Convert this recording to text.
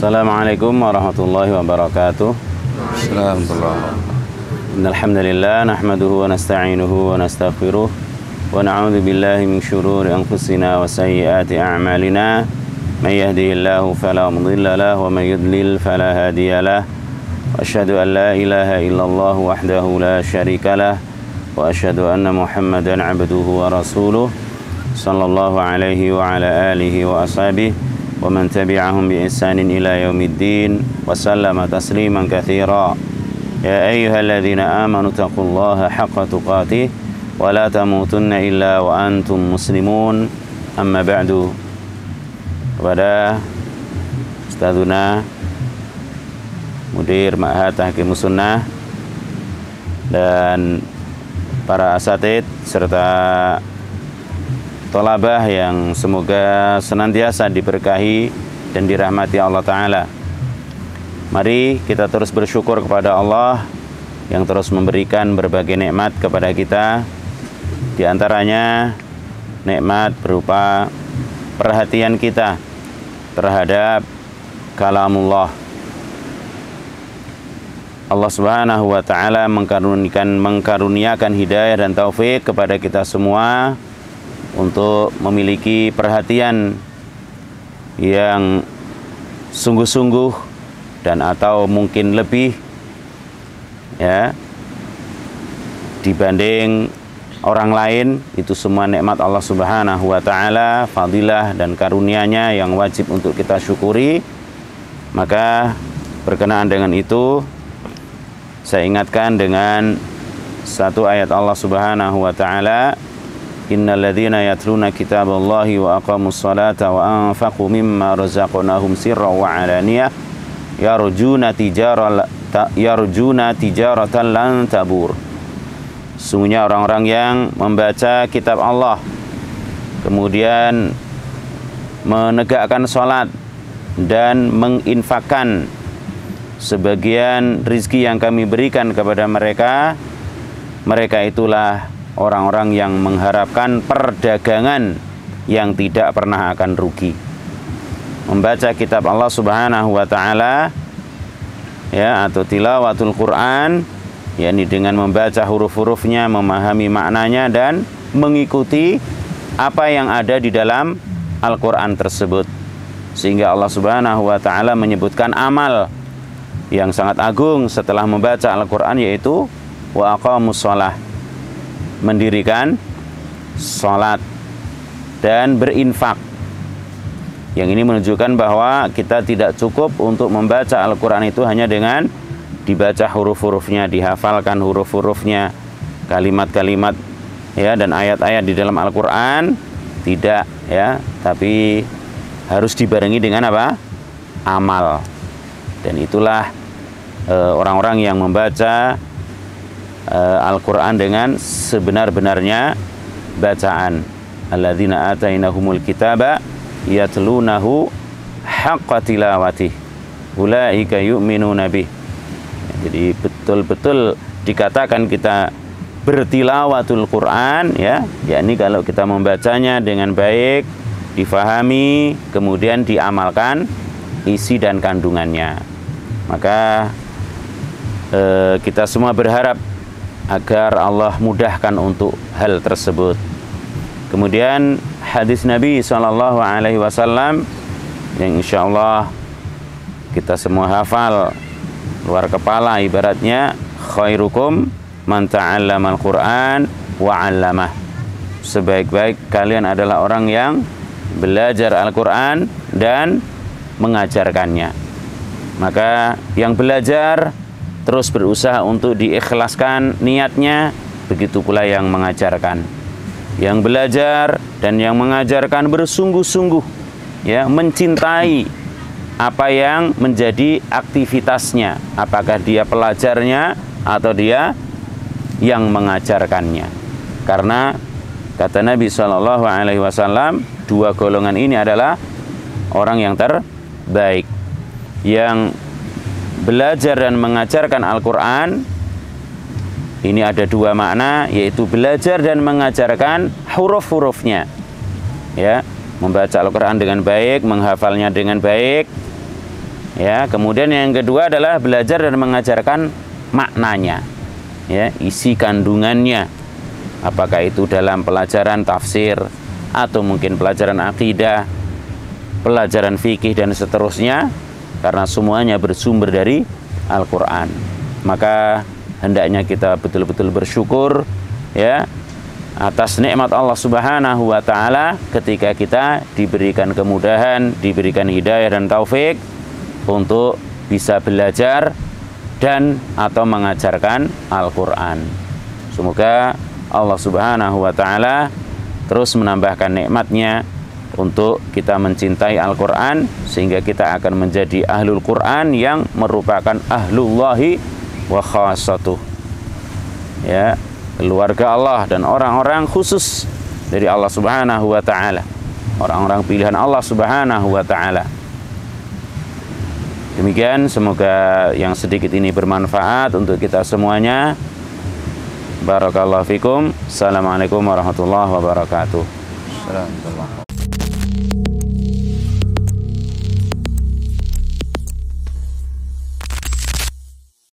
Assalamualaikum warahmatullahi wabarakatuh. Assalamualaikum. Innal hamdalillah nahmaduhu wa nasta'inuhu wa nastaghfiruh wa na'udzu billahi min shururi anfusina wa sayyiati a'malina. May yahdihillahu fala mudilla lahu wa may yudlil fala hadiya lahu. Wa asyhadu an la ilaha illallah wahdahu la syarika lah wa asyhadu anna Muhammadan 'abduhu wa rasuluh sallallahu alaihi wa ala alihi wa ashabihi wa man tabi'ahum bi ihsanin ila yaumiddin wa sallama tasliman katsira. Ya ayyuhalladzina amanu taqullaha haqqa tuqatih wa la tamutunna illa wa antum muslimun. Amma ba'du. Kepada Ustadzuna Mudir Ma'had Tahqimus Sunnah dan para asatid serta tolabah yang semoga senantiasa diberkahi dan dirahmati Allah Ta'ala. Mari kita terus bersyukur kepada Allah yang terus memberikan berbagai nikmat kepada kita. Di antaranya nikmat berupa perhatian kita terhadap kalamullah. Allah Subhanahu wa Ta'ala mengkaruniakan hidayah dan taufik kepada kita semua untuk memiliki perhatian yang sungguh-sungguh dan atau mungkin lebih ya dibanding orang lain. Itu semua nikmat Allah Subhanahu wa Ta'ala, fadilah dan karunia-Nya yang wajib untuk kita syukuri. Maka berkenaan dengan itu saya ingatkan dengan satu ayat Allah Subhanahu wa Ta'ala, innal ladzina yatluna kitaballahi wa aqamus salata wa anfaqu mimma razaqnahum sirran wa alaniyah yarjuna tijaratan lan tabur. Sungguhnya orang-orang yang membaca kitab Allah kemudian menegakkan salat dan menginfakkan sebagian rizki yang kami berikan kepada mereka, mereka itulah orang-orang yang mengharapkan perdagangan yang tidak pernah akan rugi. Membaca kitab Allah Subhanahu wa Ta'ala ya, atau tilawatul Quran, yakni dengan membaca huruf-hurufnya, memahami maknanya dan mengikuti apa yang ada di dalam Al-Quran tersebut. Sehingga Allah Subhanahu wa Ta'ala menyebutkan amal yang sangat agung setelah membaca Al-Quran, yaitu wa aqamus shalah, mendirikan sholat dan berinfak. Yang ini menunjukkan bahwa kita tidak cukup untuk membaca Al-Quran itu hanya dengan dibaca huruf-hurufnya, dihafalkan huruf-hurufnya, kalimat-kalimat ya dan ayat-ayat di dalam Al-Quran, tidak ya, tapi harus dibarengi dengan apa? Amal. Dan itulah orang-orang yang membaca Al-Quran dengan sebenar-benarnya bacaan. Alladzina atainahumul kitaba yatlunahu haqqa tilawatih ulaika yu'minuna bih. Jadi betul-betul dikatakan kita bertilawatul Quran ya, yakni kalau kita membacanya dengan baik, difahami, kemudian diamalkan isi dan kandungannya. Maka kita semua berharap agar Allah mudahkan untuk hal tersebut. Kemudian hadis Nabi SAW yang insya Allah kita semua hafal luar kepala, ibaratnya khairukum man ta'allamal Qur'an wa 'allamah. Sebaik-baik kalian adalah orang yang belajar Al-Quran dan mengajarkannya. Maka yang belajar terus berusaha untuk diikhlaskan niatnya, begitu pula yang mengajarkan. Yang belajar dan yang mengajarkan bersungguh-sungguh ya, mencintai apa yang menjadi aktivitasnya, apakah dia pelajarnya atau dia yang mengajarkannya. Karena kata Nabi SAW, dua golongan ini adalah orang yang terbaik, yang belajar dan mengajarkan Al-Quran. Ini ada dua makna, yaitu belajar dan mengajarkan huruf-hurufnya ya, membaca Al-Quran dengan baik, menghafalnya dengan baik, Ya, kemudian yang kedua adalah belajar dan mengajarkan maknanya. Ya, isi kandungannya. Apakah itu dalam pelajaran tafsir atau mungkin pelajaran akidah, pelajaran fikih dan seterusnya, karena semuanya bersumber dari Al-Qur'an. Maka hendaknya kita betul-betul bersyukur ya atas nikmat Allah Subhanahu wa taala ketika kita diberikan kemudahan, diberikan hidayah dan taufik untuk bisa belajar dan atau mengajarkan Al-Qur'an. Semoga Allah Subhanahu wa taala terus menambahkan nikmatnya untuk kita mencintai Al-Qur'an sehingga kita akan menjadi ahlul Qur'an yang merupakan ahlullahi wa khassatuh. Ya, keluarga Allah dan orang-orang khusus dari Allah Subhanahu wa taala. Orang-orang pilihan Allah Subhanahu wa taala. Demikian, semoga yang sedikit ini bermanfaat untuk kita semuanya. Barakallahu fikum. Assalamualaikum warahmatullahi wabarakatuh. Assalamualaikum.